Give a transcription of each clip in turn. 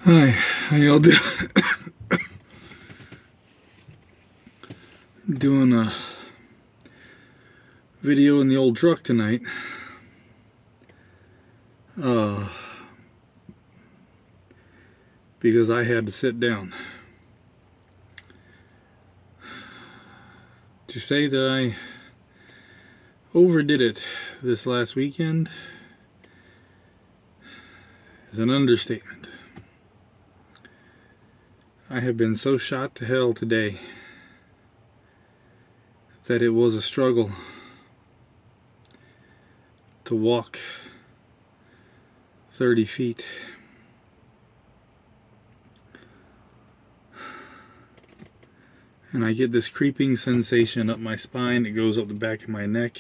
Hi, how y'all doing? Doing a video in the old truck tonight. Because I had to sit down. To say that I overdid it this last weekend is an understatement. I have been so shot to hell today that it was a struggle to walk 30 feet. And I get this creeping sensation up my spine. It goes up the back of my neck.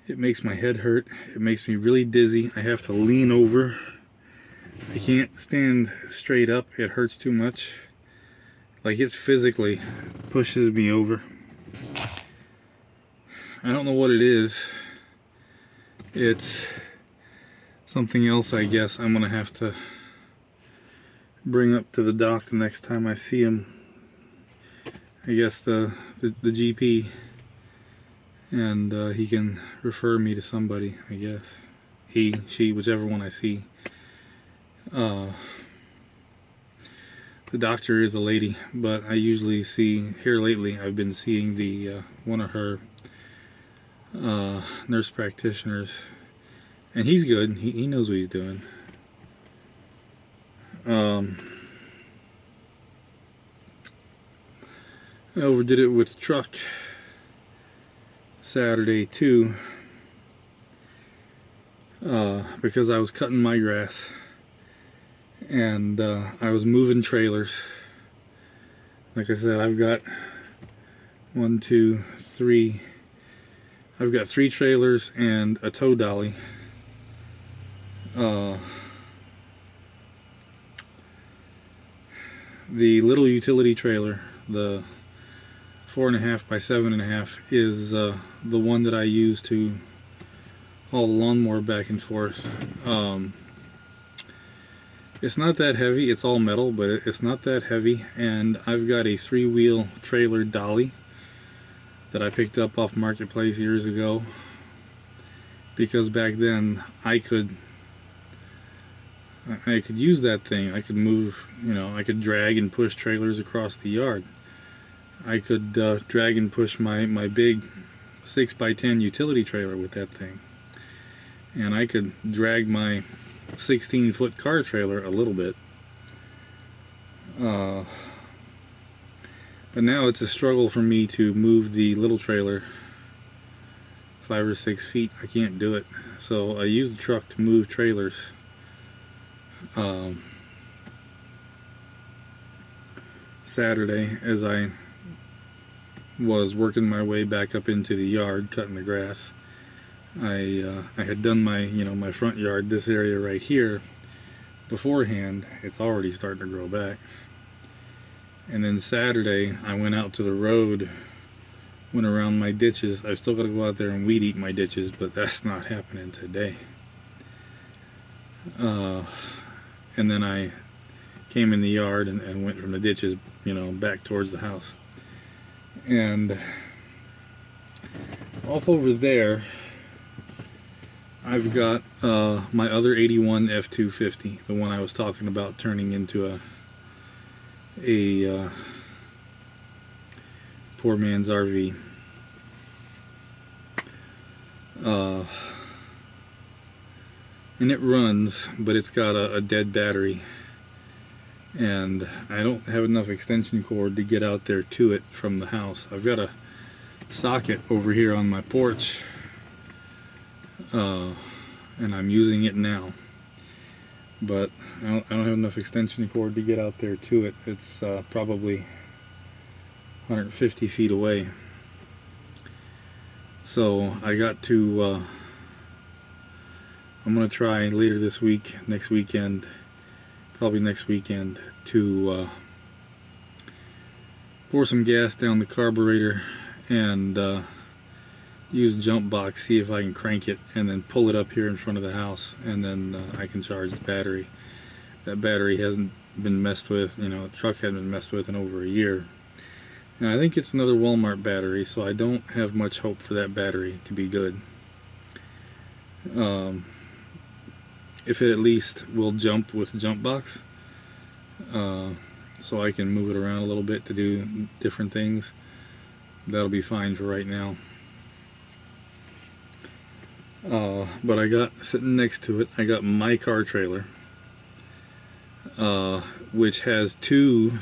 It makes my head hurt. It makes me really dizzy. I have to lean over. I can't stand straight up. It hurts too much. Like, it physically pushes me over. I don't know what it is. It's something else, I guess. I'm gonna have to bring up to the doc the next time I see him. I guess the GP, and he can refer me to somebody, I guess. He, she, whichever one I see. The doctor is a lady, but I usually see, here lately, I've been seeing the one of her nurse practitioners, and he's good. He knows what he's doing. I overdid it with the truck Saturday too, because I was cutting my grass and I was moving trailers. Like I said, I've got I've got 3 trailers and a tow dolly. The little utility trailer, the 4.5 by 7.5, is the one that I use to haul the lawnmower back and forth. It's not that heavy. It's all metal, but it's not that heavy. And I've got a 3-wheel trailer dolly that I picked up off Marketplace years ago, because back then I could use that thing. I could move, I could drag and push trailers across the yard. I could drag and push my big 6 by 10 utility trailer with that thing. And I could drag my 16-foot car trailer a little bit. But now it's a struggle for me to move the little trailer 5 or 6 feet. I can't do it. So I use the truck to move trailers. Saturday, as I was working my way back up into the yard, cutting the grass, I had done my my front yard, this area right here, beforehand. It's already starting to grow back. And then Saturday I went out to the road, went around my ditches. I've still got to go out there and weed eat my ditches, but that's not happening today. And then I came in the yard and went from the ditches, back towards the house. And off over there, I've got my other 81 F250, the one I was talking about turning into a poor man's RV. And it runs, but it's got a dead battery, and I don't have enough extension cord to get out there to it from the house. I've got a socket over here on my porch, and I'm using it now, but I don't have enough extension cord to get out there to it. It's probably 150 feet away. So I got to I'm going to try later this week, next weekend, probably next weekend, to pour some gas down the carburetor and use jump box, see if I can crank it, and then pull it up here in front of the house, and then I can charge the battery. that battery hasn't been messed with, you know, the truck hadn't been messed with in over a year. And I think it's another Walmart battery, so I don't have much hope for that battery to be good. If it at least will jump with the jump box, so I can move it around a little bit to do different things, that'll be fine for right now. But I got, sitting next to it, I got my car trailer, which has two,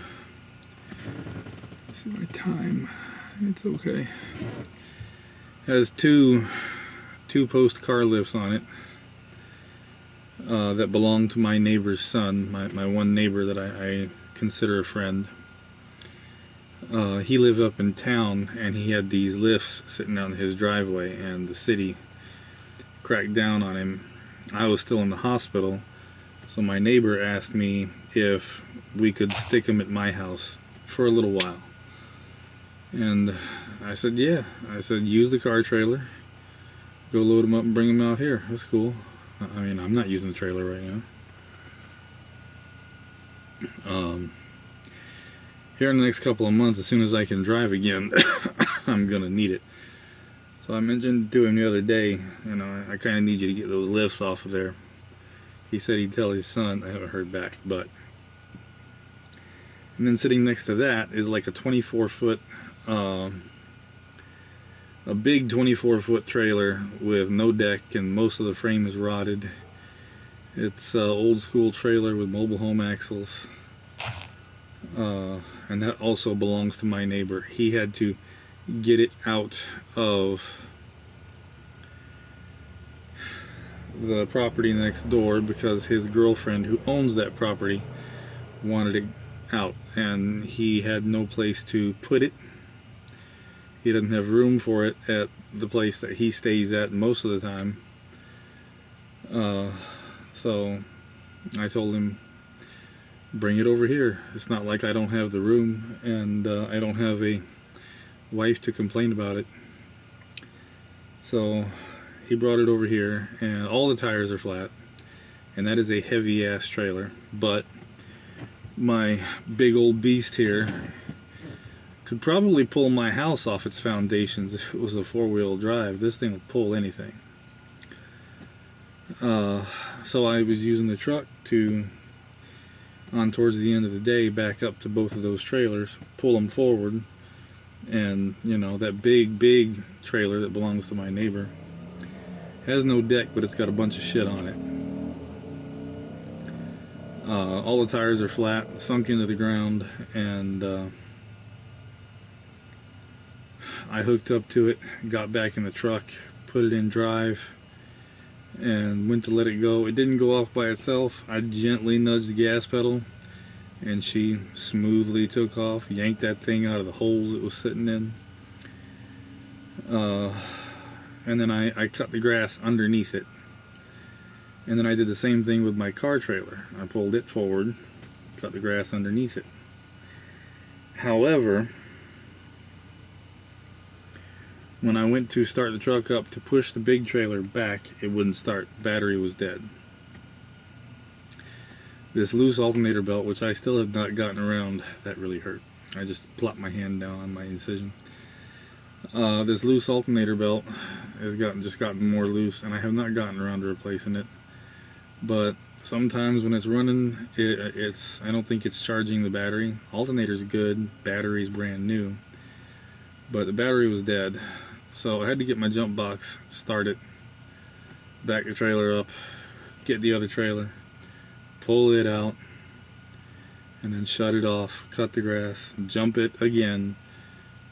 let's see my time, it's okay, has two post car lifts on it, that belong to my neighbor's son, my one neighbor that I consider a friend. He lived up in town, and he had these lifts sitting out in his driveway, and the city cracked down on him. I was still in the hospital, so my neighbor asked me if we could stick them at my house for a little while. And I said, yeah. I said, use the car trailer, go load them up and bring them out here. That's cool. I mean, I'm not using the trailer right now. Here in the next couple of months, as soon as I can drive again, I'm gonna need it. So I mentioned to him the other day, you know, I kind of need you to get those lifts off of there. He said he'd tell his son. I haven't heard back, but. And then sitting next to that is like a 24-foot, a big 24-foot trailer with no deck, and most of the frame is rotted. It's an old school trailer with mobile home axles, and that also belongs to my neighbor. He had to get it out of the property next door because his girlfriend, who owns that property, wanted it out, and he had no place to put it. He doesn't have room for it at the place that he stays at most of the time. So I told him, bring it over here. It's not like I don't have the room, and I don't have a wife to complain about it. So he brought it over here, and all the tires are flat, and that is a heavy ass trailer. But my big old beast here could probably pull my house off its foundations if it was a four-wheel drive. This thing would pull anything. So I was using the truck to, on towards the end of the day, back up to both of those trailers, pull them forward, and you know, that big trailer that belongs to my neighbor has no deck, but it's got a bunch of shit on it. All the tires are flat, sunk into the ground, and I hooked up to it, got back in the truck, put it in drive, and went to let it go. It didn't go off by itself. I gently nudged the gas pedal, and she smoothly took off, yanked that thing out of the holes it was sitting in. And then I cut the grass underneath it. And then I did the same thing with my car trailer. I pulled it forward, cut the grass underneath it. However, when I went to start the truck up to push the big trailer back, it wouldn't start. Battery was dead. This loose alternator belt, which I still have not gotten around, that really hurt. I just plopped my hand down on my incision. This loose alternator belt has just gotten more loose, and I have not gotten around to replacing it. But sometimes when it's running, I don't think it's charging the battery. Alternator's good, battery's brand new, but the battery was dead. So I had to get my jump box, start it, back the trailer up, get the other trailer, pull it out, and then shut it off, cut the grass, jump it again,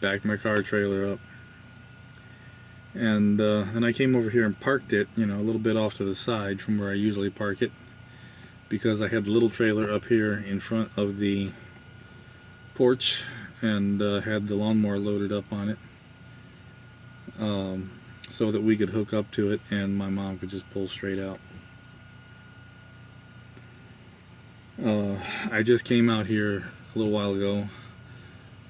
back my car trailer up. And then I came over here and parked it, you know, a little bit off to the side from where I usually park it, because I had the little trailer up here in front of the porch, and had the lawnmower loaded up on it, so that we could hook up to it and my mom could just pull straight out. I just came out here a little while ago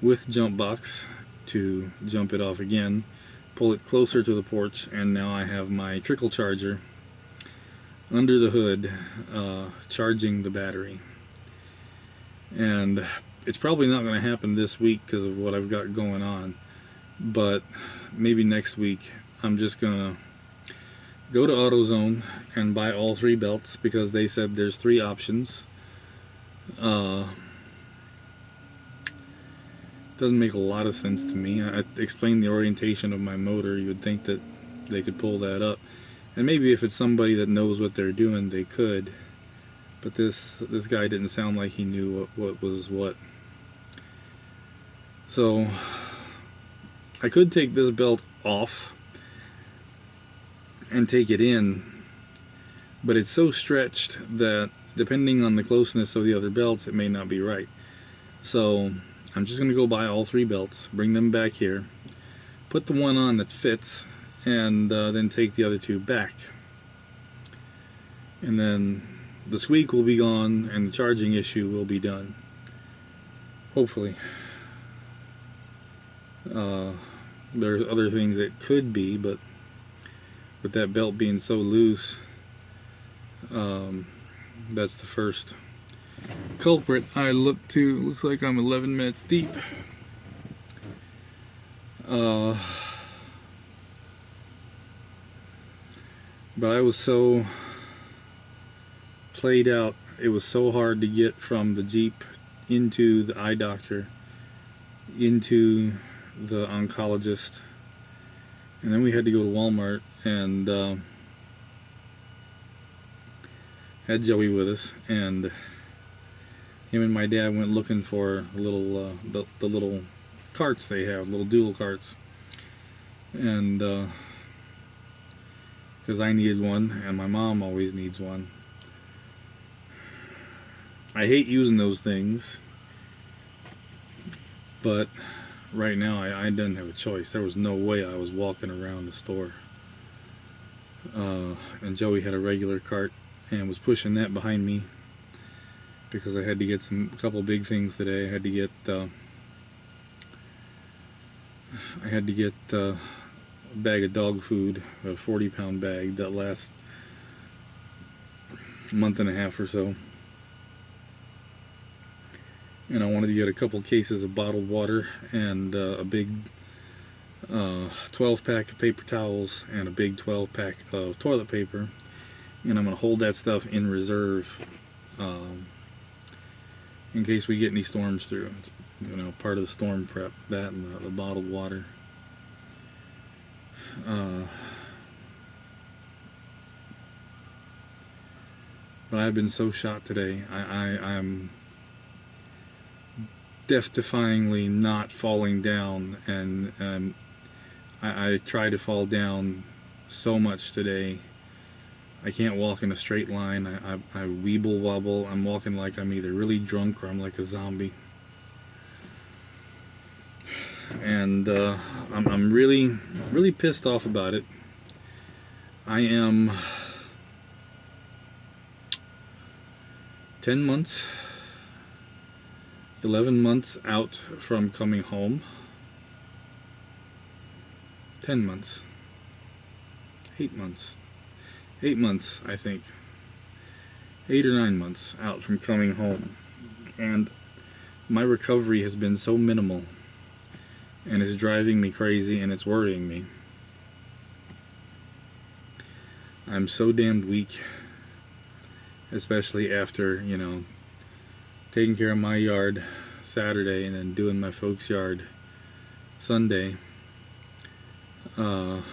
with jump box to jump it off again, pull it closer to the porch, and now I have my trickle charger under the hood, charging the battery. And it's probably not going to happen this week because of what I've got going on, but maybe next week I'm just going to go to AutoZone and buy all 3 belts, because they said there's 3 options. Doesn't make a lot of sense to me. I explained the orientation of my motor. You would think that they could pull that up, and maybe if it's somebody that knows what they're doing, they could. But this guy didn't sound like he knew what was what. So I could take this belt off and take it in, but it's so stretched that depending on the closeness of the other belts, it may not be right. So I'm just going to go buy all 3 belts, bring them back here, put the one on that fits, and then take the other 2 back. And then the squeak will be gone and the charging issue will be done. Hopefully. There's other things it could be, but with that belt being so loose, that's the first culprit I look to. Looks like I'm 11 minutes deep. But I was so played out. It was so hard to get from the Jeep into the eye doctor, into the oncologist, and then we had to go to Walmart and had Joey with us, and him and my dad went looking for little the little carts they have, little dual carts, and because I needed one and my mom always needs one. I hate using those things, but right now I didn't have a choice. There was no way I was walking around the store. And Joey had a regular cart and was pushing that behind me because I had to get a couple big things today. I had to get a bag of dog food, a 40-pound bag that lasts a month and a half or so. And I wanted to get a couple cases of bottled water and a big 12-pack of paper towels and a big 12-pack of toilet paper. And I'm going to hold that stuff in reserve in case we get any storms through. It's, part of the storm prep, that and the bottled water. But I've been so shot today. I'm death-defyingly not falling down, and I try to fall down so much today. I can't walk in a straight line. I weeble wobble. I'm walking like I'm either really drunk or I'm like a zombie. And I'm really pissed off about it. I am 10 months 11 months out from coming home. 10 months. 8 months. 8 months, I think. 8 or 9 months out from coming home. And my recovery has been so minimal. And it's driving me crazy and it's worrying me. I'm so damned weak. Especially after, taking care of my yard Saturday and then doing my folks' yard Sunday. Like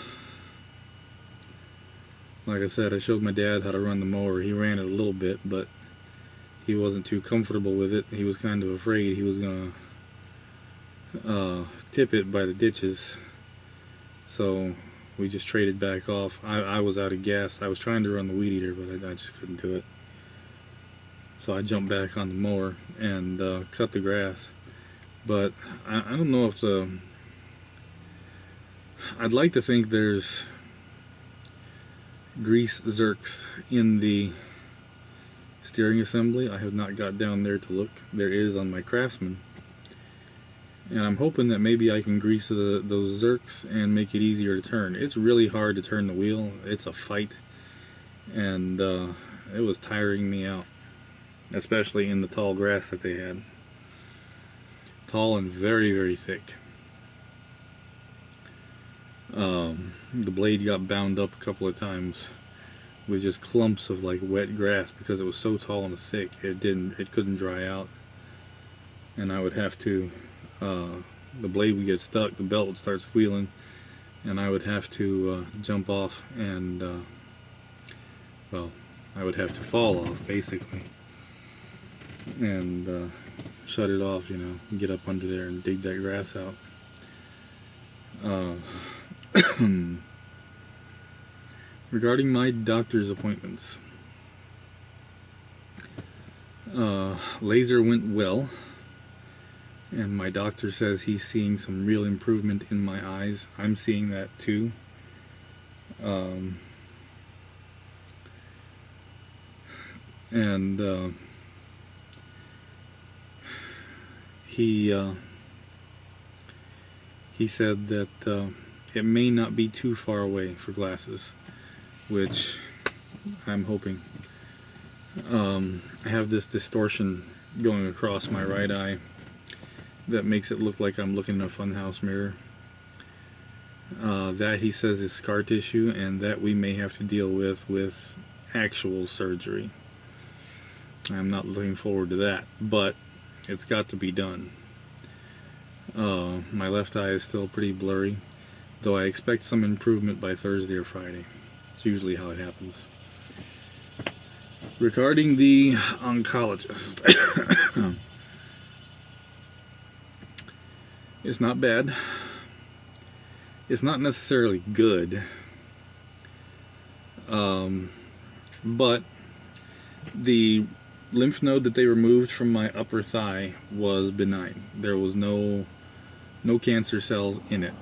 I said, I showed my dad how to run the mower. He ran it a little bit, but he wasn't too comfortable with it. He was kind of afraid he was gonna tip it by the ditches. So we just traded back off. I was out of gas. I was trying to run the weed eater, but I just couldn't do it. So I jumped back on the mower and cut the grass. But I don't know if I'd like to think there's grease zerks in the steering assembly. I have not got down there to look. There is on my Craftsman. And I'm hoping that maybe I can grease those zerks and make it easier to turn. It's really hard to turn the wheel. It's a fight. and it was tiring me out, especially in the tall grass that they had. Tall and very, very thick. The blade got bound up a couple of times with just clumps of like wet grass because it was so tall and thick. It couldn't dry out, and I would have to. The blade would get stuck. The belt would start squealing, and I would have to jump off and well, I would have to fall off basically, and shut it off. You know, get up under there and dig that grass out. Regarding my doctor's appointments, laser went well, and my doctor says he's seeing some real improvement in my eyes. I'm seeing that too. And he said that it may not be too far away for glasses, which I'm hoping. I have this distortion going across my right eye that makes it look like I'm looking in a funhouse mirror. That, he says, is scar tissue, and that we may have to deal with actual surgery. I'm not looking forward to that, but it's got to be done. My left eye is still pretty blurry, though I expect some improvement by Thursday or Friday. It's usually how it happens. Regarding the oncologist, it's not bad. It's not necessarily good, but the lymph node that they removed from my upper thigh was benign. There was no cancer cells in it.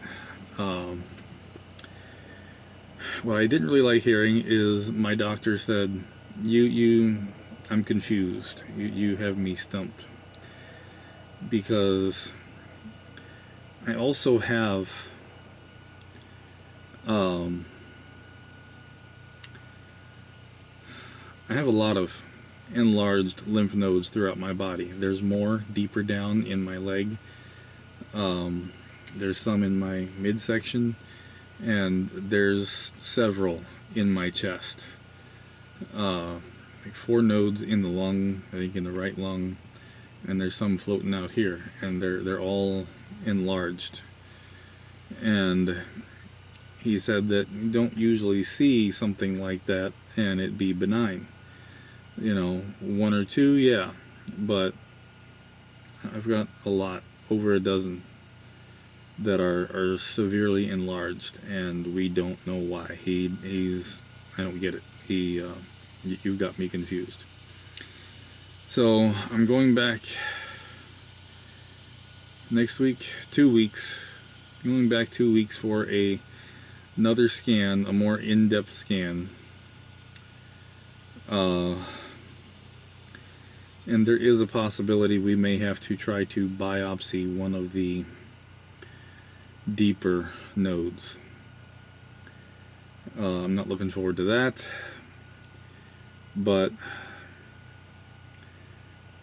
What I didn't really like hearing is my doctor said, I'm confused. You have me stumped. Because I also have a lot of enlarged lymph nodes throughout my body. There's more deeper down in my leg. There's some in my midsection, and there's several in my chest. Like 4 nodes in the lung, I think in the right lung, and there's some floating out here, and they're all enlarged. And he said that you don't usually see something like that and it be benign. You know, 1 or 2, yeah, but I've got a lot, over a dozen, that are severely enlarged, and we don't know why. I don't get it. You got me confused. So I'm going back next week, 2 weeks. Going back 2 weeks for another scan, a more in-depth scan. And there is a possibility we may have to try to biopsy one of the deeper nodes. I'm not looking forward to that, but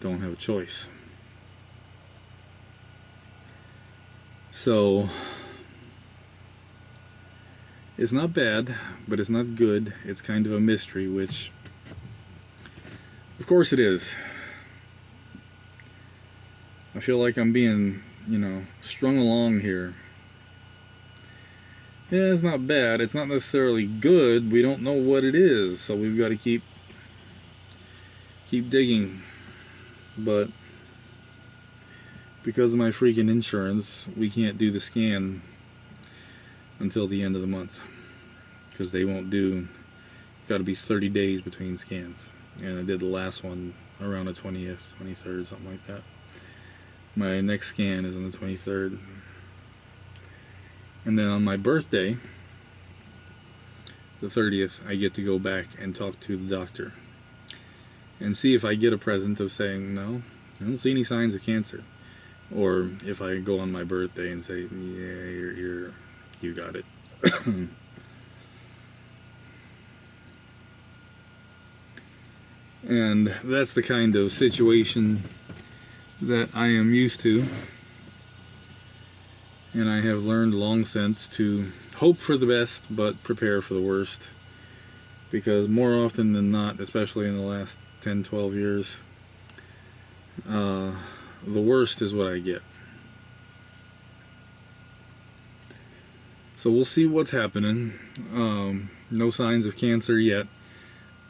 don't have a choice. So it's not bad, but it's not good. It's kind of a mystery, which of course it is. I feel like I'm being, strung along here. Yeah, it's not bad. It's not necessarily good. We don't know what it is, so we've got to keep digging. But because of my freaking insurance, we can't do the scan until the end of the month, because they won't do. Got to be 30 days between scans, and I did the last one around the 20th, 23rd, something like that. My next scan is on the 23rd. And then on my birthday, the 30th, I get to go back and talk to the doctor and see if I get a present of saying, no, I don't see any signs of cancer. Or if I go on my birthday and say, yeah, you got it. And that's the kind of situation that I am used to. And I have learned long since to hope for the best, but prepare for the worst. Because more often than not, especially in the last 10, 12 years, the worst is what I get. So we'll see what's happening. No signs of cancer yet,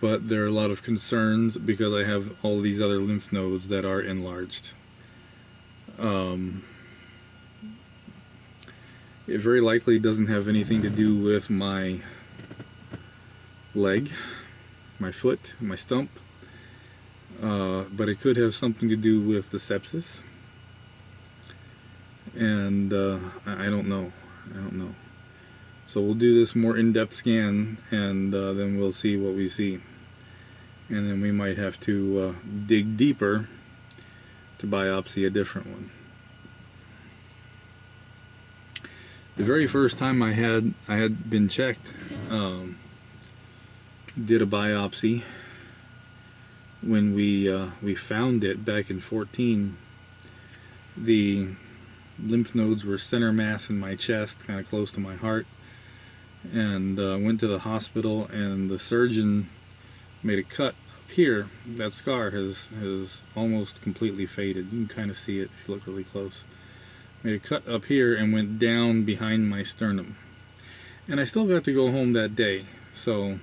but there are a lot of concerns because I have all these other lymph nodes that are enlarged. It very likely doesn't have anything to do with my leg, my foot, my stump, but it could have something to do with the sepsis, and I don't know. So we'll do this more in-depth scan, and then we'll see what we see, and then we might have to dig deeper to biopsy a different one. The very first time I had been checked, did a biopsy when we found it back in 14. The lymph nodes were center mass in my chest, kind of close to my heart, and went to the hospital, and the surgeon made a cut up here. That scar has almost completely faded. You can kind of see it if you look really close. Made a cut up here and went down behind my sternum, and I still got to go home that day. So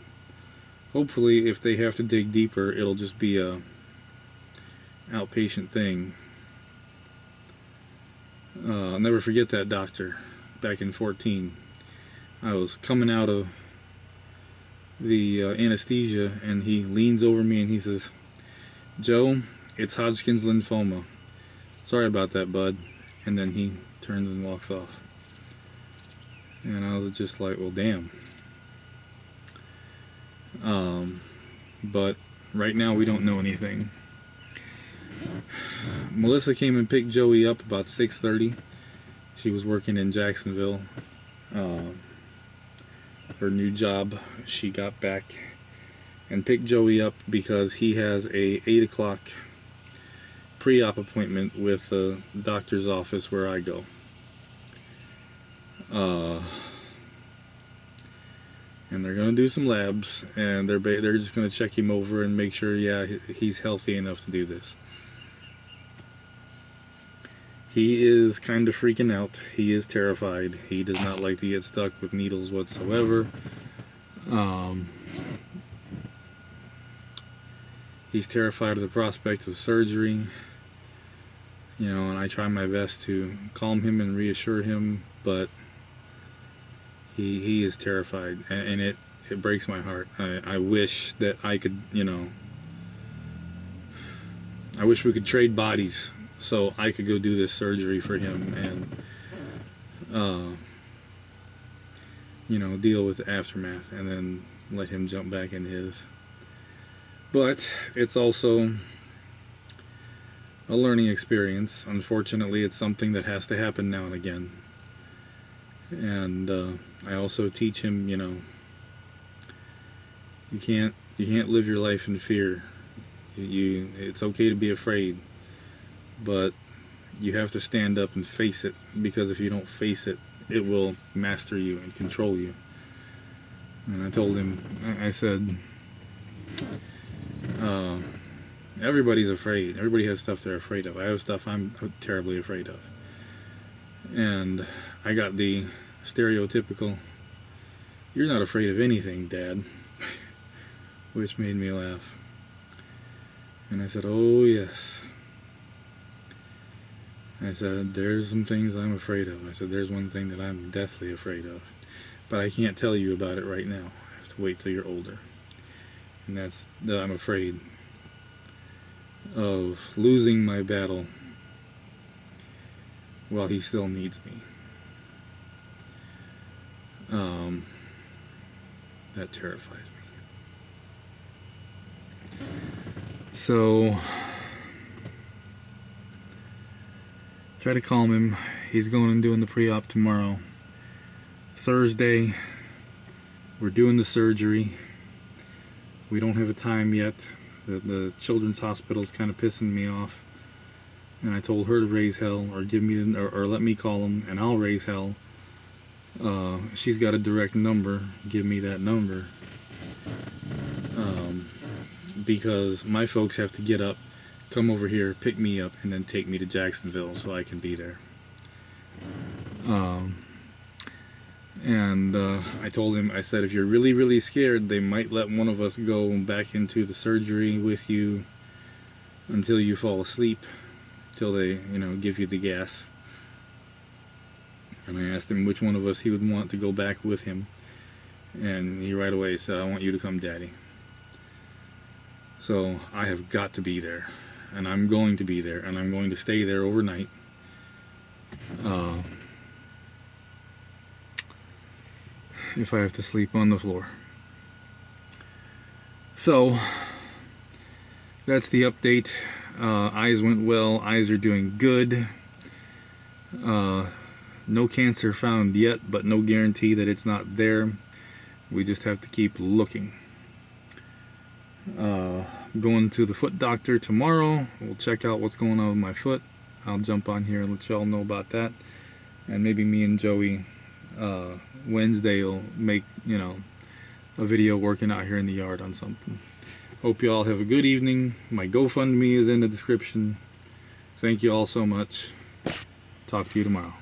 hopefully, if they have to dig deeper, it'll just be a outpatient thing. I'll never forget that doctor back in 14. I was coming out of the anesthesia, and he leans over me and he says, "Joe, it's Hodgkin's lymphoma. Sorry about that, bud." And then he turns and walks off. And I was just like, well, damn. But right now we don't know anything. Melissa came and picked Joey up about 6:30. She was working in Jacksonville. Her new job, she got back and picked Joey up because he has a 8 o'clock pre-op appointment with the doctor's office where I go. And they're going to do some labs, and they're just going to check him over and make sure, yeah, he's healthy enough to do this. He is kind of freaking out. He is terrified. He does not like to get stuck with needles whatsoever. He's terrified of the prospect of surgery. You know, and I try my best to calm him and reassure him, but he is terrified, and it breaks my heart. I wish that I could, you know, I wish we could trade bodies so I could go do this surgery for him and, you know, deal with the aftermath and then let him jump back in his. But it's also a learning experience. Unfortunately, it's something that has to happen now and again. And I also teach him, you know, you can't live your life in fear. It's okay to be afraid, but you have to stand up and face it, because if you don't face it, it will master you and control you. And I told him, I said, everybody's afraid. Everybody has stuff they're afraid of. I have stuff I'm terribly afraid of. And I got the stereotypical, "You're not afraid of anything, Dad," which made me laugh. And I said, "Oh, yes." I said, "There's some things I'm afraid of." I said, "There's one thing that I'm deathly afraid of, but I can't tell you about it right now. I have to wait till you're older." And that's that I'm afraid of losing my battle while he still needs me. That terrifies me. So try to calm him. He's going and doing the pre-op tomorrow. Thursday, we're doing the surgery. We don't have a time yet. The children's hospital is kind of pissing me off, and I told her to raise hell, or give me or let me call them, and I'll raise hell. She's got a direct number. Give me that number, because my folks have to get up, come over here, pick me up, and then take me to Jacksonville so I can be there. I told him, I said, if you're really, really scared, they might let one of us go back into the surgery with you until you fall asleep, till they, give you the gas. And I asked him which one of us he would want to go back with him. And he right away said, I want you to come, Daddy. So I have got to be there. And I'm going to be there. And I'm going to stay there overnight. If I have to sleep on the floor. So that's the update. Eyes went well. Eyes are doing good. No cancer found yet, but no guarantee that it's not there. We just have to keep looking. Going to the foot doctor tomorrow. We'll check out what's going on with my foot. I'll jump on here and let y'all know about that. And maybe me and Joey Wednesday will make, a video working out here in the yard on something. Hope you all have a good evening. My GoFundMe is in the description. Thank you all so much. Talk to you tomorrow.